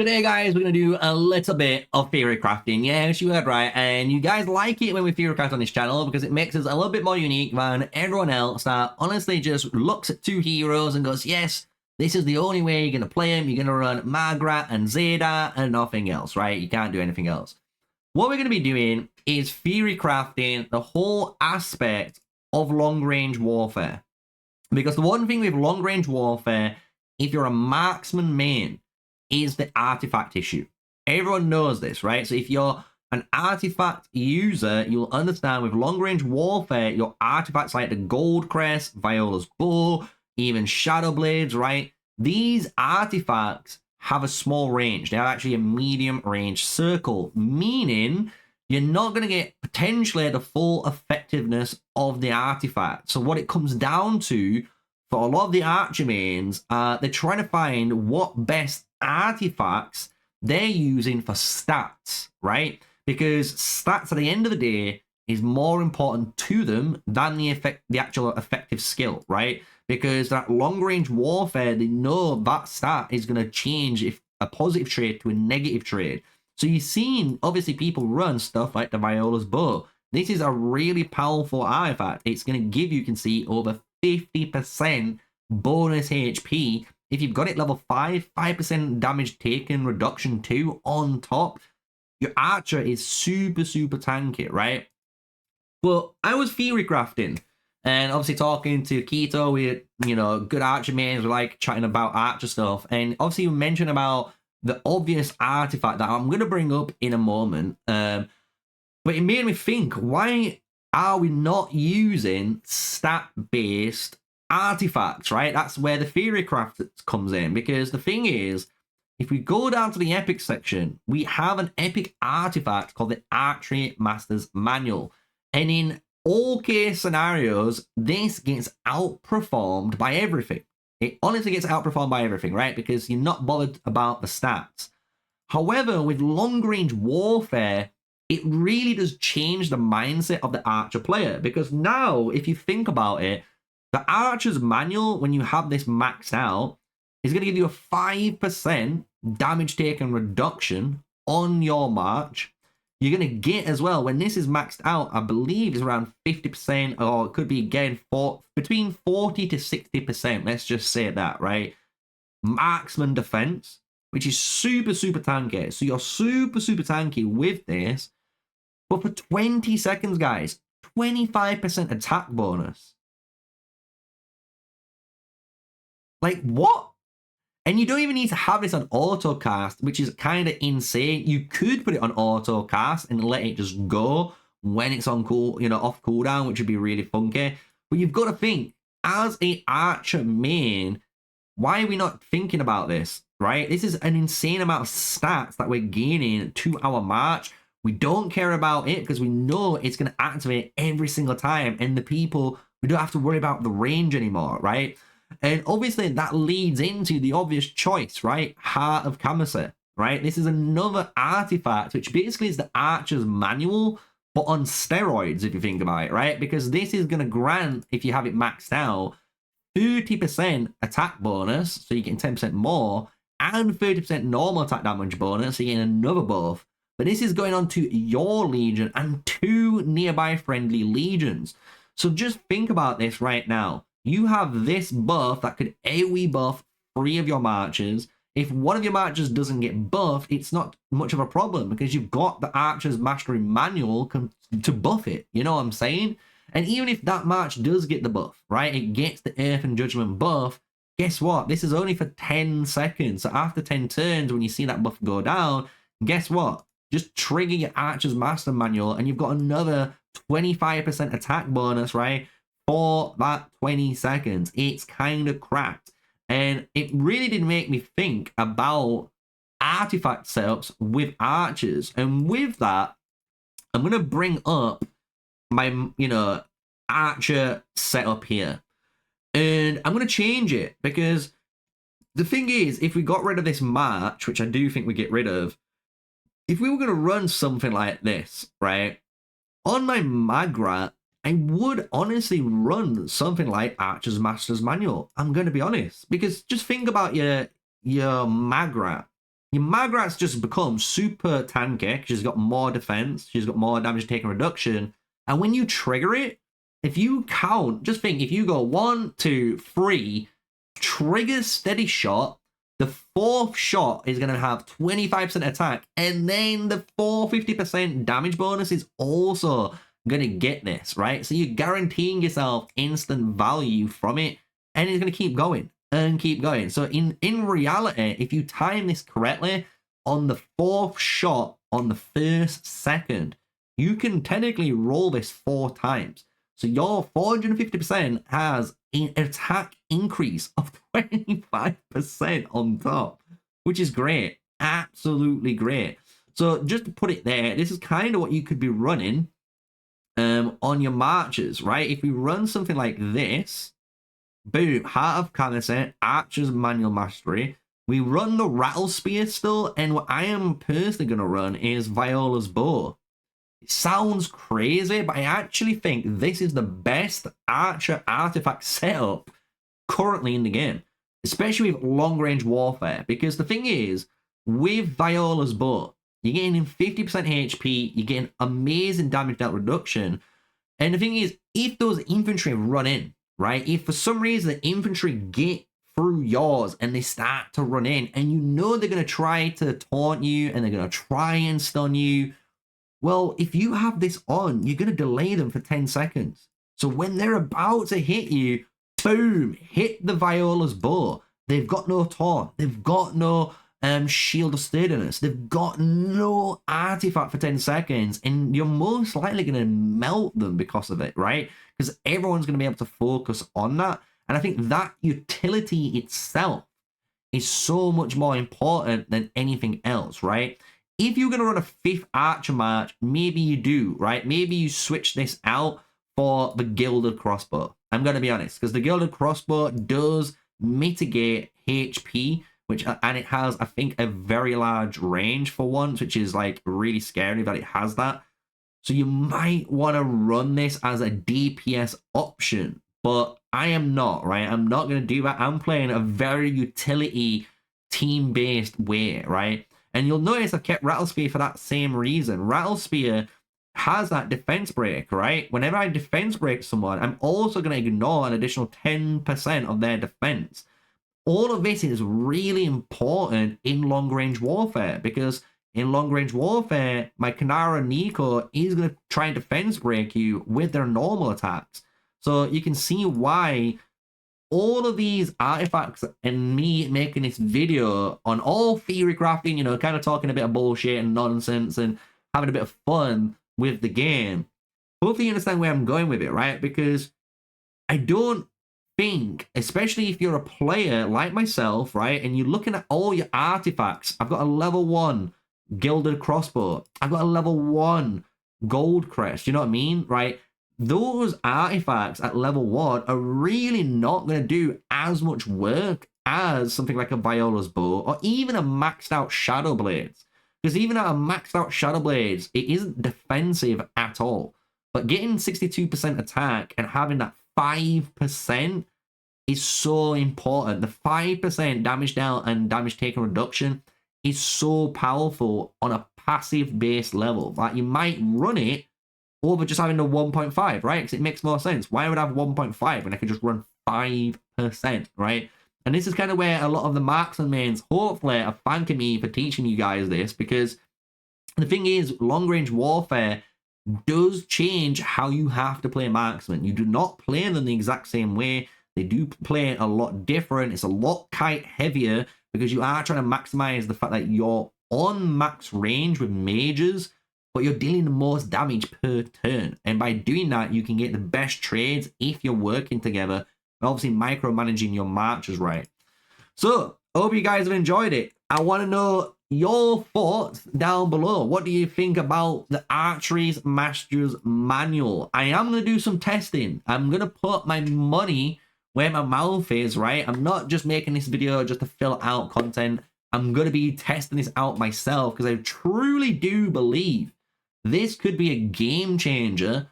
Today, guys, we're going to do a little bit of theory crafting. Yes, you heard right. And you guys like it when we theory craft on this channel because it makes us a little bit more unique than everyone else that honestly just looks at two heroes and goes, yes, this is the only way you're going to play them. You're going to run Magrat and Zeta and nothing else, right? You can't do anything else. What we're going to be doing is theory crafting the whole aspect of long-range warfare. Because the one thing with long-range warfare, if you're a marksman main, is the artifact issue. Everyone knows this, right? So if you're an artifact user, you'll understand with long-range warfare, your artifacts like the Gold Crest, Viola's bow, even Shadow Blades, right? These artifacts have a small range. They have actually a medium range circle, meaning you're not going to get potentially the full effectiveness of the artifact. So what it comes down to for a lot of the archer mains, they're trying to find what best artifacts they're using for stats, right? Because stats at the end of the day is more important to them than the actual effective skill, right? Because that long-range warfare, they know that stat is going to change if a positive trade to a negative trade. So you've seen, obviously, people run stuff like the Viola's bow. This is a really powerful artifact. It's going to give you can see, over 50% bonus HP. If you've got it level 5, 5% damage taken reduction 2 on top, your archer is super, super tanky, right? But I was theory crafting and obviously talking to Keto with, good archer mains, we like chatting about archer stuff. And obviously you mentioned about the obvious artifact that I'm going to bring up in a moment. But it made me think, why are we not using stat-based artifacts, right? That's where the theory craft comes in, because the thing is, if we go down to the epic section, we have an epic artifact called the Archery Master's Manual. And in all case scenarios, this gets outperformed by everything. It honestly gets outperformed by everything, right? Because you're not bothered about the stats. However, with long-range warfare, it really does change the mindset of the archer player. Because now, if you think about it, the Archer's Manual, when you have this maxed out, is going to give you a 5% damage taken reduction on your march. You're going to get as well, when this is maxed out, I believe it's around 50%, or it could be again between 40 to 60%. Let's just say that, right? Marksman defense, which is super, super tanky. So you're super, super tanky with this. But for 20 seconds, guys, 25% attack bonus. Like, what? And you don't even need to have this on autocast, which is kind of insane. You could put it on autocast and let it just go when it's on off cooldown, which would be really funky. But you've got to think, as a archer main, why are we not thinking about this, right? This is an insane amount of stats that we're gaining to our march. We don't care about it because we know it's going to activate every single time. And the people, we don't have to worry about the range anymore, right? And obviously that leads into the obvious choice, right? Heart of Kamasi, right? This is another artifact, which basically is the Archer's Manual, but on steroids, if you think about it, right? Because this is going to grant, if you have it maxed out, 30% attack bonus, so you get 10% more, and 30% normal attack damage bonus, so you get another buff. But this is going on to your legion and 2 nearby friendly legions. So just think about this right now. You have this buff that could AoE buff 3 of your marchers. If one of your marchers doesn't get buffed, it's not much of a problem because you've got the Archer's Mastery Manual to buff it. You know what I'm saying? And even if that march does get the buff, right, it gets the Earth and Judgment buff, guess what? This is only for 10 seconds. So after 10 turns, when you see that buff go down, guess what? Just trigger your Archer's Master Manual and you've got another 25% attack bonus, right? For that 20 seconds. It's kind of cracked. And it really did make me think about artifact setups with archers. And with that, I'm going to bring up my, archer setup here. And I'm going to change it because the thing is, if we got rid of this march, which I do think we get rid of, if we were going to run something like this, right, on my Magrat, I would honestly run something like Archer's Master's Manual. I'm going to be honest, because just think about your Magrat. your Magrat's just become super tanky. She's got more defense. She's got more damage taken reduction. And when you trigger it, if you count, just think, if you go 1, 2, 3, trigger steady shot, the 4th shot is going to have 25% attack, and then the 450% damage bonus is also going to get this, right? So you're guaranteeing yourself instant value from it, and it's going to keep going and keep going. So in reality, if you time this correctly, on the 4th shot on the 1st second, you can technically roll this 4 times. So your 450% has an attack increase of 25% on top, which is great. Absolutely great. So just to put it there, this is kind of what you could be running on your marches, right? If we run something like this, boom, Heart of Kamasi, Archer's Manual Mastery. We run the Rattle Spear still, and what I am personally going to run is Viola's Bow. It sounds crazy, but I actually think this is the best Archer artifact setup currently in the game, especially with Long-Range Warfare, because the thing is, with Viola's Bow, you're getting 50% HP, you're getting amazing damage dealt reduction, and the thing is, if those infantry run in, right, if for some reason the infantry get through yours and they start to run in, and you know they're going to try to taunt you, and they're going to try and stun you, well, if you have this on, you're going to delay them for 10 seconds. So when they're about to hit you, boom, hit the Viola's Bow. They've got no taunt. They've got no shield of sturdiness. They've got no artifact for 10 seconds. And you're most likely going to melt them because of it, right? Because everyone's going to be able to focus on that. And I think that utility itself is so much more important than anything else, right? If you're going to run a 5th Archer March, maybe you do, right? Maybe you switch this out for the Gilded Crossbow. I'm going to be honest, because the Gilded Crossbow does mitigate HP, and it has, I think, a very large range for once, which is like really scary that it has that. So you might want to run this as a DPS option, but I am not, right? I'm not going to do that. I'm playing a very utility team-based way, right? And you'll notice I've kept Rattle Spear for that same reason. Rattle Spear has that defense break, right? Whenever I defense break someone, I'm also going to ignore an additional 10% of their defense. All of this is really important in long-range warfare, because in long-range warfare, my Kanara Nico is going to try and defense break you with their normal attacks. So you can see why all of these artifacts and me making this video on all theory crafting, you know, kind of talking a bit of bullshit and nonsense and having a bit of fun with the game. Hopefully you understand where I'm going with it, right? Because I don't think, especially if you're a player like myself, right, and you're looking at all your artifacts, I've got a level 1 Gilded Crossbow, I've got a level 1 Gold Crest, you know what I mean, right? Those artifacts at level 1 are really not going to do as much work as something like a Viola's Bow or even a maxed out Shadow Blades. Because even at a maxed out Shadow Blades, it isn't defensive at all. But getting 62% attack and having that 5% is so important. The 5% damage dealt and damage taken reduction is so powerful on a passive based level. Like, you might run it over just having the 1.5, right? Because it makes more sense. Why would I have 1.5 when I could just run 5%, right? And this is kind of where a lot of the marksman mains, hopefully, are thanking me for teaching you guys this, because the thing is, long-range warfare does change how you have to play marksman. You do not play them the exact same way. They do play a lot different. It's a lot kite heavier because you are trying to maximize the fact that you're on max range with mages, but you're dealing the most damage per turn. And by doing that, you can get the best trades if you're working together, and obviously micromanaging your marches right. So, I hope you guys have enjoyed it. I want to know your thoughts down below. What do you think about the Archery's Master's Manual? I am going to do some testing. I'm going to put my money where my mouth is, right? I'm not just making this video just to fill out content. I'm going to be testing this out myself, because I truly do believe this could be a game changer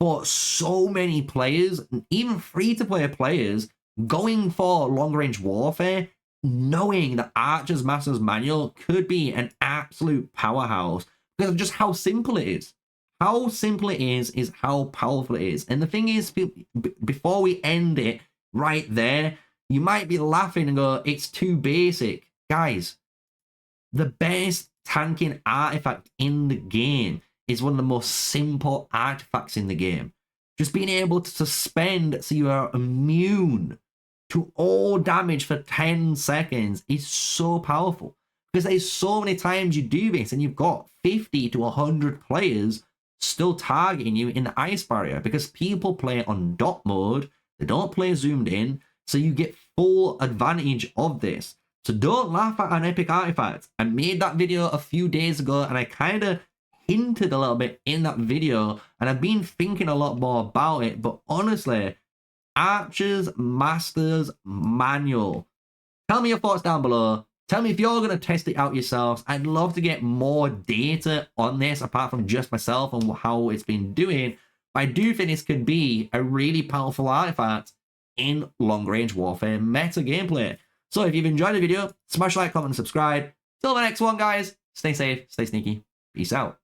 for so many players, even free-to-play players, going for long-range warfare knowing that Archer's Master's Manual could be an absolute powerhouse because of just how simple it is. How simple it is how powerful it is. And the thing is, before we end it right there, you might be laughing and go, it's too basic. Guys, the best tanking artifact in the game is one of the most simple artifacts in the game. Just being able to suspend so you are immune to all damage for 10 seconds is so powerful. Because there's so many times you do this and you've got 50 to 100 players still targeting you in the ice barrier because people play on dot mode, they don't play zoomed in, so you get full advantage of this. So don't laugh at an epic artifact. I made that video a few days ago and I kind of hinted a little bit in that video and I've been thinking a lot more about it, but honestly, Archer's Master's Manual. Tell me your thoughts down below. Tell me if you're going to test it out yourselves. I'd love to get more data on this apart from just myself and how it's been doing. But I do think this could be a really powerful artifact in long-range warfare meta gameplay. So if you've enjoyed the video, smash like, comment, and subscribe. Till the next one, guys. Stay safe, stay sneaky. Peace out.